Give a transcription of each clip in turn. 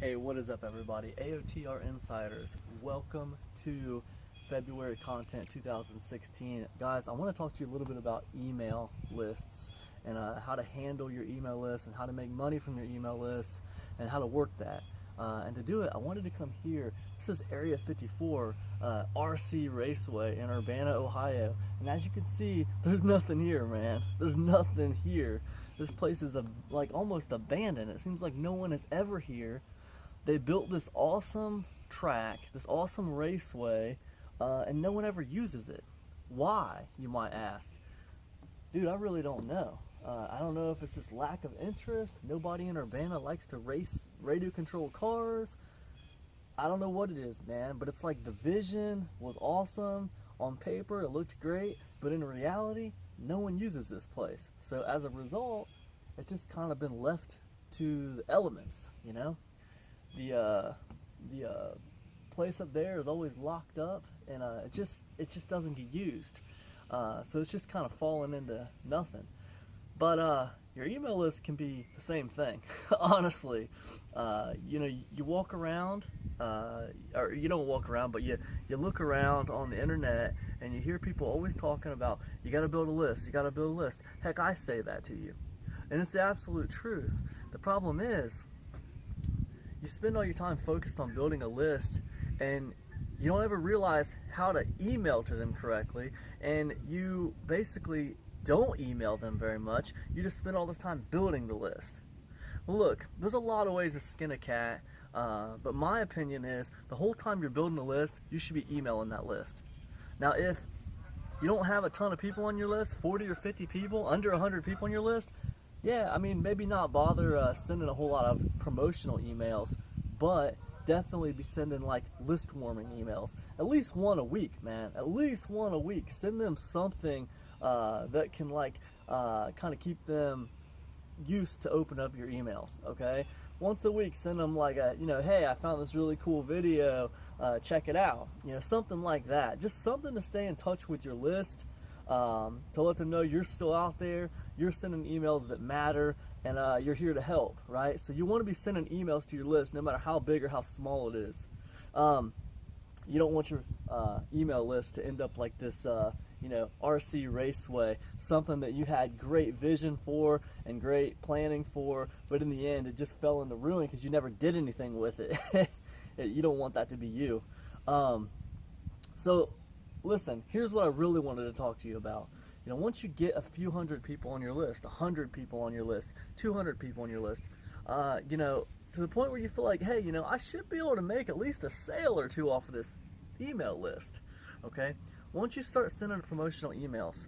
Hey, what is up, everybody? AOTR Insiders. Welcome to February Content 2016. Guys, I want to talk to you a little bit about email lists and how to handle your email lists and how to make money from your email lists and how to work that. And to do it, I wanted to come here. This is Area 54, RC Raceway in Urbana, Ohio. And as you can see, there's nothing here, man. There's nothing here. This place is like almost abandoned. It seems like no one is ever here. They built this awesome track, this awesome raceway, and no one ever uses it. Why, you might ask? Dude, I really don't know. I don't know if it's just lack of interest. Nobody in Urbana likes to race radio-controlled cars. I don't know what it is, man, but it's like the vision was awesome. On paper, it looked great, but in reality, no one uses this place. So as a result, it's just kind of been left to the elements, you know? The place up there is always locked up, and it just doesn't get used. So it's just kind of falling into nothing. But your email list can be the same thing, honestly. You know, you walk around, or you don't walk around, but you look around on the internet, and you hear people always talking about, you got to build a list, you got to build a list. Heck, I say that to you, and it's the absolute truth. The problem is, you spend all your time focused on building a list, and you don't ever realize how to email to them correctly, and you basically don't email them very much. You just spend all this time building the list. Well, look, there's a lot of ways to skin a cat, but my opinion is the whole time you're building a list, you should be emailing that list. Now, if you don't have a ton of people on your list, 40 or 50 people, under 100 people on your list, yeah, I mean, maybe not bother sending a whole lot of promotional emails, but definitely be sending like list warming emails. At least one a week, man. At least one a week. Send them something that can like kind of keep them used to open up your emails, okay? Once a week, send them like a, you know, hey, I found this really cool video, check it out. You know, something like that. Just something to stay in touch with your list. To let them know you're still out there, you're sending emails that matter, and you're here to help, right? So you want to be sending emails to your list no matter how big or how small it is. You don't want your email list to end up like this, you know, RC Raceway, something that you had great vision for and great planning for, but in the end it just fell into ruin because you never did anything with it. You don't want that to be you. So listen, here's what I really wanted to talk to you about. You know, once you get a few hundred people on your list, 100 people on your list, 200 people on your list, you know, to the point where you feel like, hey, you know, I should be able to make at least a sale or two off of this email list, okay? Once you start sending promotional emails,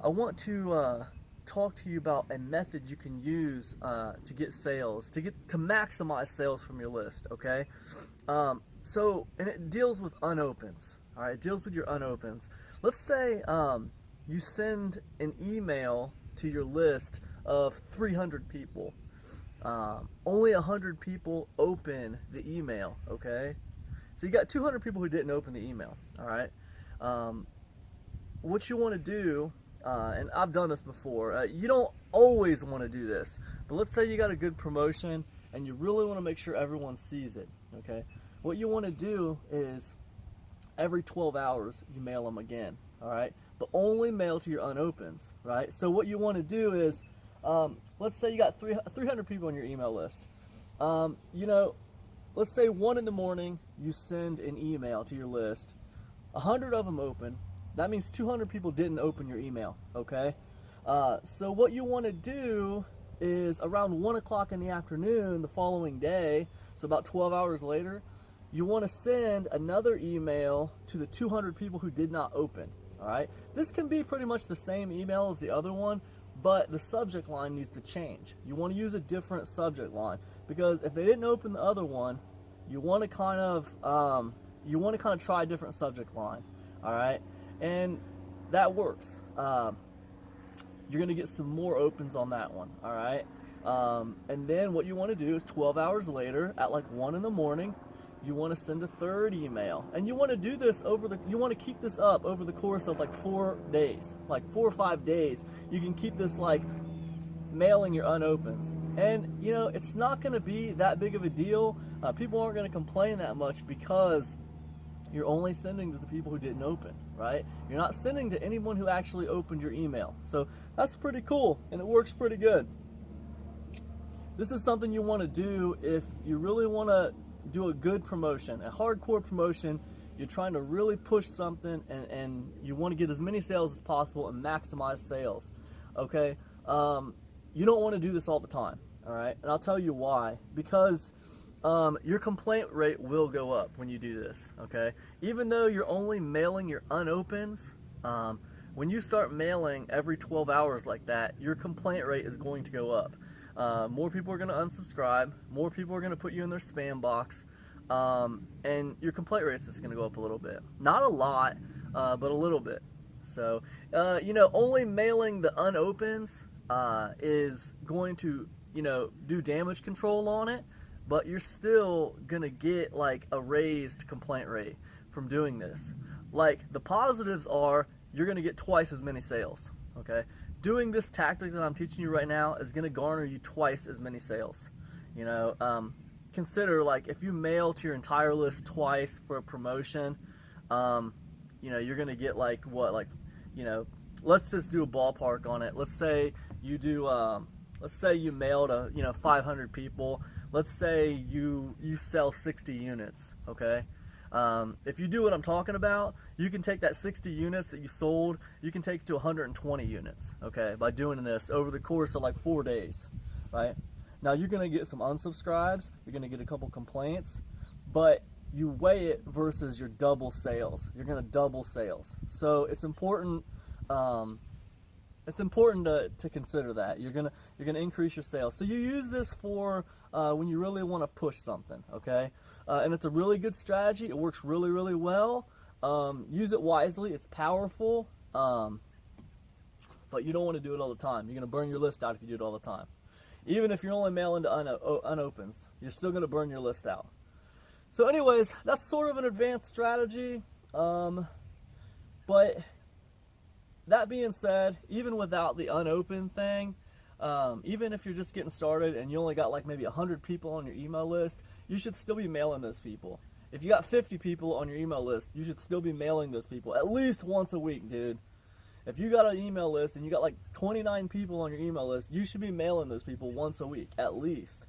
I want to talk to you about a method you can use to get sales, to maximize sales from your list, okay? So, and it deals with unopens. All right, it deals with your unopens. Let's say you send an email to your list of 300 people. Only 100 people open the email, okay? So you got 200 people who didn't open the email, all right? What you want to do, and I've done this before, you don't always want to do this, but let's say you got a good promotion and you really want to make sure everyone sees it, okay? What you want to do is every 12 hours you mail them again, all right? But only mail to your unopens, right? So what you want to do is, let's say you got 300 people on your email list. You know, let's say 1 in the morning you send an email to your list. 100 of them open. That means 200 people didn't open your email, okay? So what you want to do is around 1 o'clock in the afternoon the following day, so about 12 hours later, you want to send another email to the 200 people who did not open, all right? This can be pretty much the same email as the other one, but the subject line needs to change. You want to use a different subject line, because if they didn't open the other one, you want to kind of try a different subject line, all right? And that works. You're going to get some more opens on that one, all right? And then what you want to do is 12 hours later at like 1 in the morning, you want to send a third email, and you want to do this you want to keep this up over the course of like 4 days, like 4 or 5 days. You can keep this like mailing your unopens. And you know, it's not going to be that big of a deal. People aren't going to complain that much because you're only sending to the people who didn't open, right? You're not sending to anyone who actually opened your email. So that's pretty cool, and it works pretty good. This is something you want to do if you really want to do a good promotion, a hardcore promotion. You're trying to really push something, and you want to get as many sales as possible and maximize sales, okay? You don't want to do this all the time, all right? And I'll tell you why. Because your complaint rate will go up when you do this, okay? Even though you're only mailing your unopens, when you start mailing every 12 hours like that, your complaint rate is going to go up. More people are going to unsubscribe, more people are going to put you in their spam box, and your complaint rate is just going to go up a little bit. Not a lot, but a little bit. So, you know, only mailing the unopens is going to, you know, do damage control on it, but you're still going to get like a raised complaint rate from doing this. Like, the positives are you're going to get twice as many sales, okay? Doing this tactic that I'm teaching you right now is going to garner you twice as many sales. You know, consider, like, if you mail to your entire list twice for a promotion, you know, you're going to get like what, like, you know, let's just do a ballpark on it. Let's say you do, let's say you mail to, you know, 500 people. Let's say you sell 60 units, okay? If you do what I'm talking about, you can take that 60 units that you sold, you can take it to 120 units, okay, by doing this over the course of like 4 days, right? Now you're going to get some unsubscribes, you're going to get a couple complaints, but you weigh it versus your double sales. You're going to double sales. So it's important to consider that. You're gonna increase your sales. So you use this for when you really want to push something, okay? And it's a really good strategy. It works really, really well. Use it wisely. It's powerful, but you don't want to do it all the time. You're gonna burn your list out if you do it all the time. Even if you're only mailing to unopens, you're still gonna burn your list out. So anyways, that's sort of an advanced strategy, but that being said, even without the unopened thing, even if you're just getting started and you only got like maybe 100 people on your email list, you should still be mailing those people. If you got 50 people on your email list, you should still be mailing those people at least once a week, dude. If you got an email list and you got like 29 people on your email list, you should be mailing those people once a week, at least.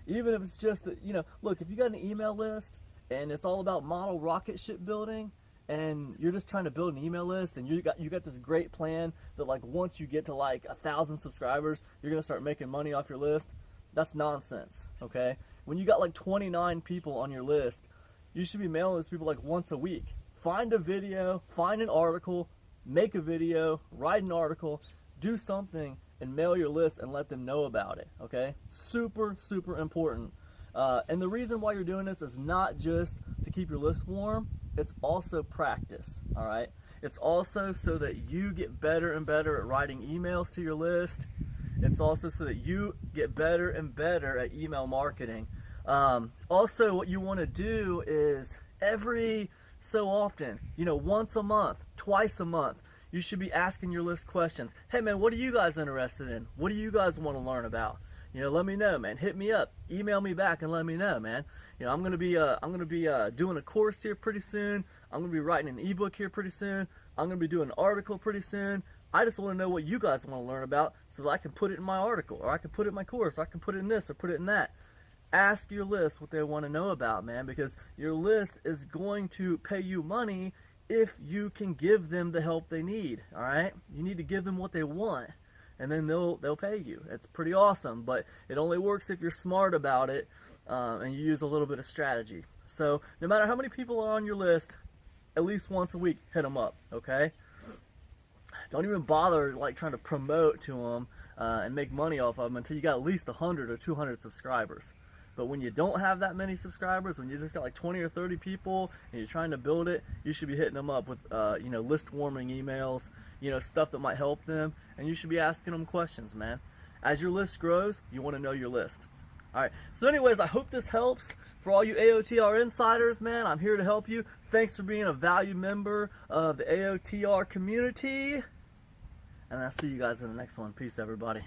Even if it's just that, you know, look, if you got an email list and it's all about model rocket ship building, and you're just trying to build an email list, and you got this great plan that like once you get to like 1,000 subscribers, you're gonna start making money off your list. That's nonsense, okay? When you got like 29 people on your list, you should be mailing those people like once a week. Find a video, find an article, make a video, write an article, do something, and mail your list and let them know about it, okay? Super, super important. And the reason why you're doing this is not just to keep your list warm, it's also practice, all right? It's also so that you get better and better at writing emails to your list. It's also so that you get better and better at email marketing. Also, what you want to do is every so often, you know, once a month, twice a month, you should be asking your list questions. Hey man, what are you guys interested in? What do you guys want to learn about? You know, let me know, man. Hit me up, email me back, and let me know, man. You know, I'm gonna be doing a course here pretty soon. I'm gonna be writing an ebook here pretty soon. I'm gonna be doing an article pretty soon. I just want to know what you guys want to learn about so that I can put it in my article, or I can put it in my course, or I can put it in this, or put it in that. Ask your list what they want to know about, man, because your list is going to pay you money if you can give them the help they need. All right, you need to give them what they want, and then they'll pay you. It's pretty awesome, but it only works if you're smart about it and you use a little bit of strategy. So no matter how many people are on your list, at least once a week, hit them up, okay? Don't even bother like trying to promote to them and make money off of them until you got at least 100 or 200 subscribers. But when you don't have that many subscribers, when you just got like 20 or 30 people and you're trying to build it, you should be hitting them up with, you know, list warming emails, you know, stuff that might help them, and you should be asking them questions, man. As your list grows, you want to know your list. All right. So anyways, I hope this helps. For all you AOTR insiders, man, I'm here to help you. Thanks for being a valued member of the AOTR community. And I'll see you guys in the next one. Peace, everybody.